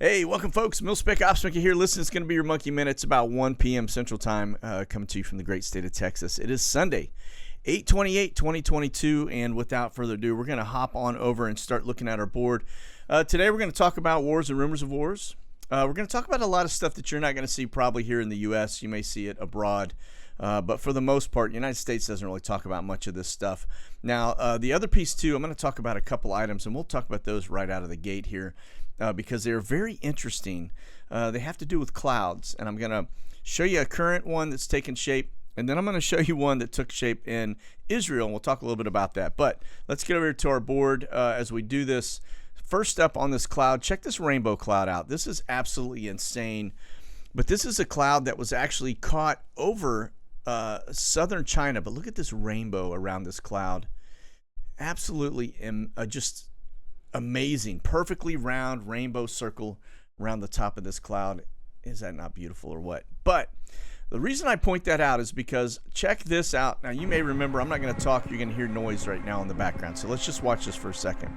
Hey, welcome, folks. Milspec Opsmaker here. Listen, it's going to be your Monkey Minute. It's about 1 p.m. Central Time, coming to you from the great state of Texas. It is Sunday, 8/28/2022, and without further ado, we're going to hop on over and start looking at our board. Today, we're going to talk about wars and rumors of wars. We're going to talk about a lot of stuff that you're not going to see probably here in the U.S. You may see it abroad. But for the most part, the United States doesn't really talk about much of this stuff. Now, the other piece, too, I'm going to talk about a couple items, and we'll talk about those right out of the gate here because they're very interesting. They have to do with clouds, and I'm going to show you a current one that's taken shape, and then I'm going to show you one that took shape in Israel, and we'll talk a little bit about that. But let's get over to our board as we do this. First up on this cloud, check this rainbow cloud out. This is absolutely insane, but this is a cloud that was actually caught over southern China, but look at this rainbow around this cloud. Absolutely just amazing. Perfectly round rainbow circle around the top of this cloud. Is that not beautiful or what? But the reason I point that out is because check this out. Now, you may remember, I'm not going to talk. You're going to hear noise right now in the background. So let's just watch this for a second.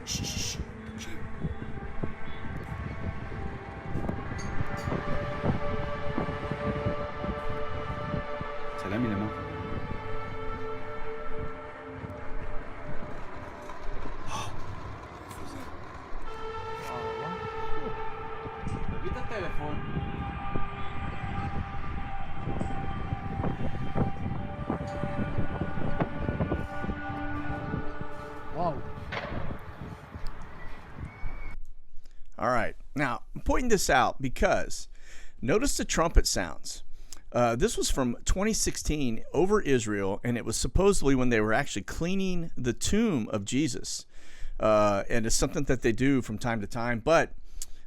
Shh. سلامي لما Evita el teléfono. Wow. All right. Now, I'm pointing this out because notice the trumpet sounds. This was from 2016 over Israel, and it was supposedly when they were actually cleaning the tomb of Jesus. And it's something that they do from time to time. But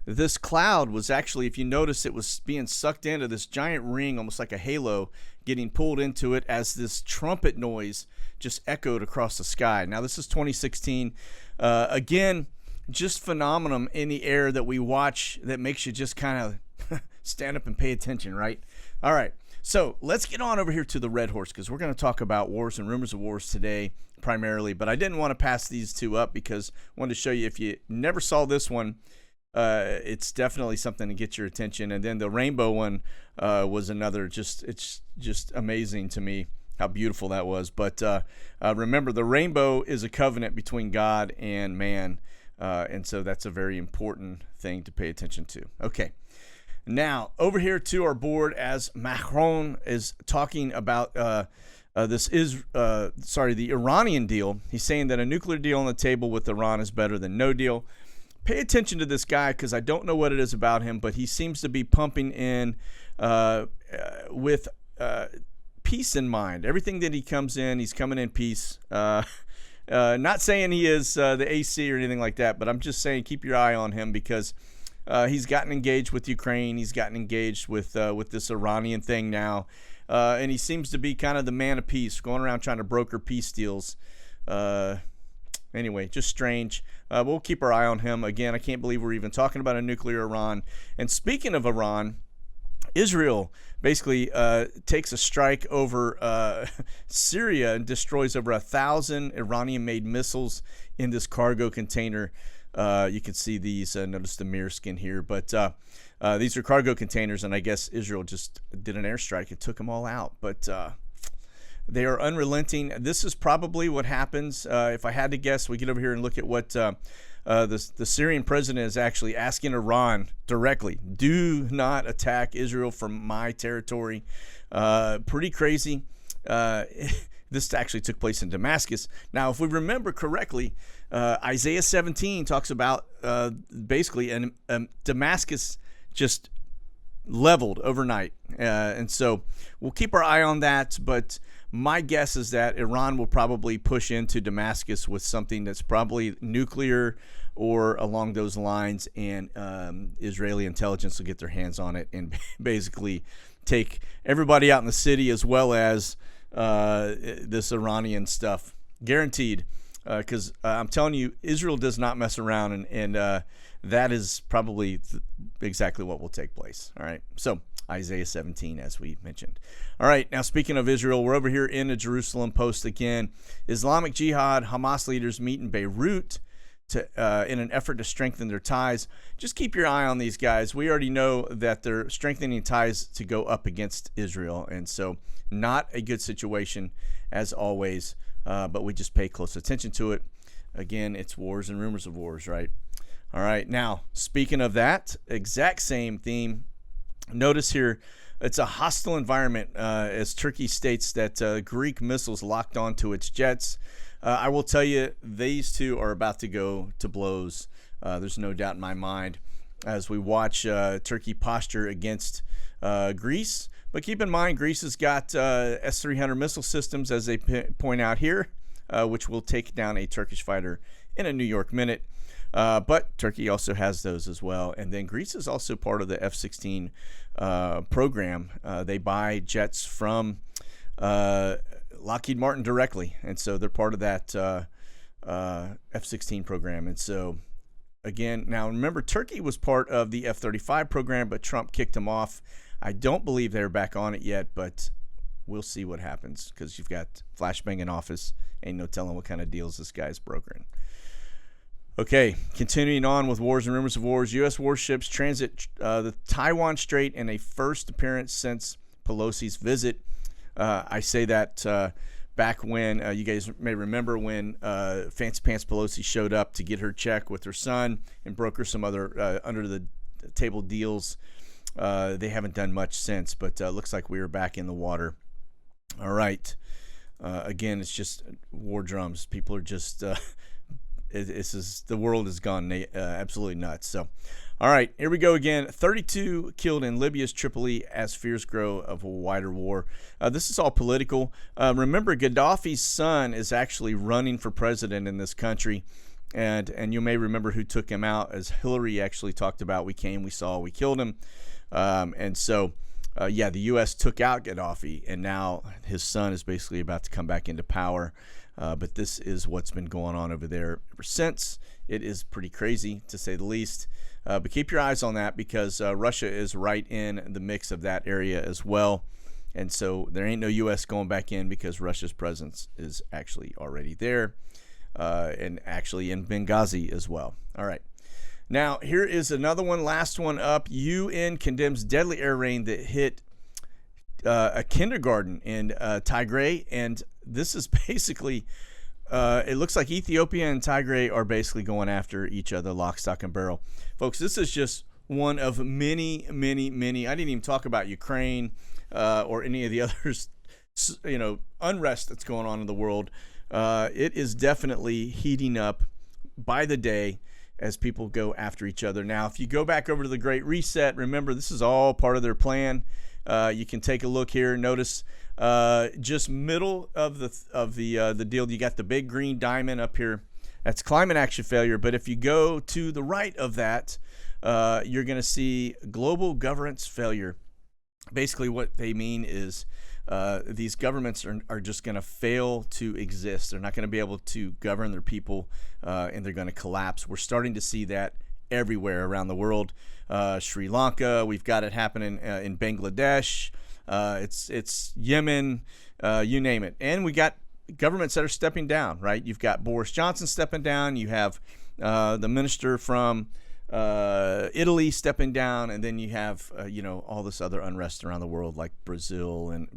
this cloud was actually, if you notice, it was being sucked into this giant ring, almost like a halo, getting pulled into it as this trumpet noise just echoed across the sky. Now, this is 2016. Again, just phenomenon in the air that we watch that makes you just kind of stand up and pay attention, right? All right, so let's get on over here to the Red Horse because we're going to talk about wars and rumors of wars today primarily, but I didn't want to pass these two up because I wanted to show you, if you never saw this one, it's definitely something to get your attention. And then the rainbow one was another, it's just amazing to me how beautiful that was. But remember, the rainbow is a covenant between God and man, and so that's a very important thing to pay attention to. Okay. Now, over here to our board, as Macron is talking about the Iranian deal. He's saying that a nuclear deal on the table with Iran is better than no deal. Pay attention to this guy because I don't know what it is about him, but he seems to be pumping in with peace in mind. Everything that he comes in, he's coming in peace. Not saying he is the AC or anything like that, but I'm just saying keep your eye on him because he's gotten engaged with Ukraine. He's gotten engaged with this Iranian thing now. And he seems to be kind of the man of peace, going around trying to broker peace deals. Anyway, just strange. We'll keep our eye on him. Again, I can't believe we're even talking about a nuclear Iran. And speaking of Iran, Israel basically takes a strike over Syria and destroys over 1,000 Iranian-made missiles in this cargo container. You can see these. Notice the mirror skin here. But these are cargo containers, and I guess Israel just did an airstrike and took them all out. But they are unrelenting. This is probably what happens. If I had to guess, we get over here and look at what the Syrian president is actually asking Iran directly. Do not attack Israel from my territory. Pretty crazy. This actually took place in Damascus. Now, if we remember correctly, Isaiah 17 talks about basically Damascus just leveled overnight. And so we'll keep our eye on that. But my guess is that Iran will probably push into Damascus with something that's probably nuclear or along those lines. And Israeli intelligence will get their hands on it and basically take everybody out in the city as well as this Iranian stuff. Guaranteed. Because I'm telling you, Israel does not mess around, and that is probably exactly what will take place. All right. So Isaiah 17, as we mentioned. All right, now speaking of Israel, we're over here in the Jerusalem Post again. Islamic Jihad, Hamas leaders meet in Beirut in an effort to strengthen their ties. Just keep your eye on these guys. We already know that they're strengthening ties to go up against Israel, and so not a good situation as always, but we just pay close attention to it. Again, it's wars and rumors of wars, right? All right, now speaking of that, exact same theme. Notice here, it's a hostile environment as Turkey states that Greek missiles locked onto its jets. I will tell you, these two are about to go to blows. There's no doubt in my mind as we watch Turkey posture against Greece. But keep in mind, Greece has got S-300 missile systems, as they point out here, which will take down a Turkish fighter in a New York minute. But Turkey also has those as well. And then Greece is also part of the F-16 program. They buy jets from Lockheed Martin directly, and so they're part of that F-16 program. And so, again, now remember, Turkey was part of the F-35 program, but Trump kicked them off. I don't believe they're back on it yet, but we'll see what happens because you've got flashbang in office. Ain't no telling what kind of deals this guy's brokering. Okay, continuing on with wars and rumors of wars. U.S. warships transit the Taiwan Strait in a first appearance since Pelosi's visit. I say that back when you guys may remember when Fancy Pants Pelosi showed up to get her check with her son and broker some other under the table deals. They haven't done much since, but looks like we are back in the water. All right. Again, it's just war drums. People are just the world has gone absolutely nuts. So, all right, here we go again. 32 killed in Libya's Tripoli as fears grow of a wider war. This is all political. Remember, Gaddafi's son is actually running for president in this country. And you may remember who took him out, as Hillary actually talked about. We came, we saw, we killed him. And so, the U.S. took out Gaddafi, and now his son is basically about to come back into power. But this is what's been going on over there ever since. It is pretty crazy, to say the least. But keep your eyes on that because Russia is right in the mix of that area as well. And so there ain't no U.S. going back in because Russia's presence is actually already there and actually in Benghazi as well. All right. Now, here is another one, last one up. UN condemns deadly air rain that hit a kindergarten in Tigray, and this is basically, it looks like Ethiopia and Tigray are basically going after each other, lock, stock, and barrel. Folks, this is just one of many, many, many. I didn't even talk about Ukraine or any of the others, unrest that's going on in the world. It is definitely heating up by the day as people go after each other. Now, if you go back over to the Great Reset, remember this is all part of their plan. You can take a look here. Notice just middle of the deal, you got the big green diamond up here. That's climate action failure. But if you go to the right of that, you're going to see global governance failure. Basically, what they mean is these governments are just going to fail to exist. They're not going to be able to govern their people, and they're going to collapse. We're starting to see that everywhere around the world. Sri Lanka, we've got it happening in Bangladesh. It's Yemen, you name it. And we got governments that are stepping down, right? You've got Boris Johnson stepping down. You have the minister from Italy stepping down, and then you have all this other unrest around the world like Brazil and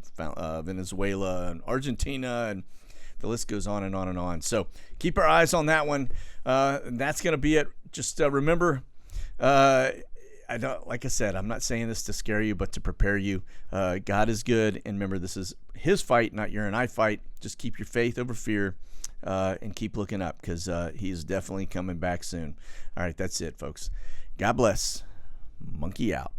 Venezuela and Argentina, and the list goes on and on and on. So keep our eyes on that one. That's going to be it. Just remember, like I said, I'm not saying this to scare you, but to prepare you. God is good, and remember, this is His fight, not your and I fight. Just keep your faith over fear. And keep looking up because he is definitely coming back soon. All right, that's it, folks. God bless. Monkey out.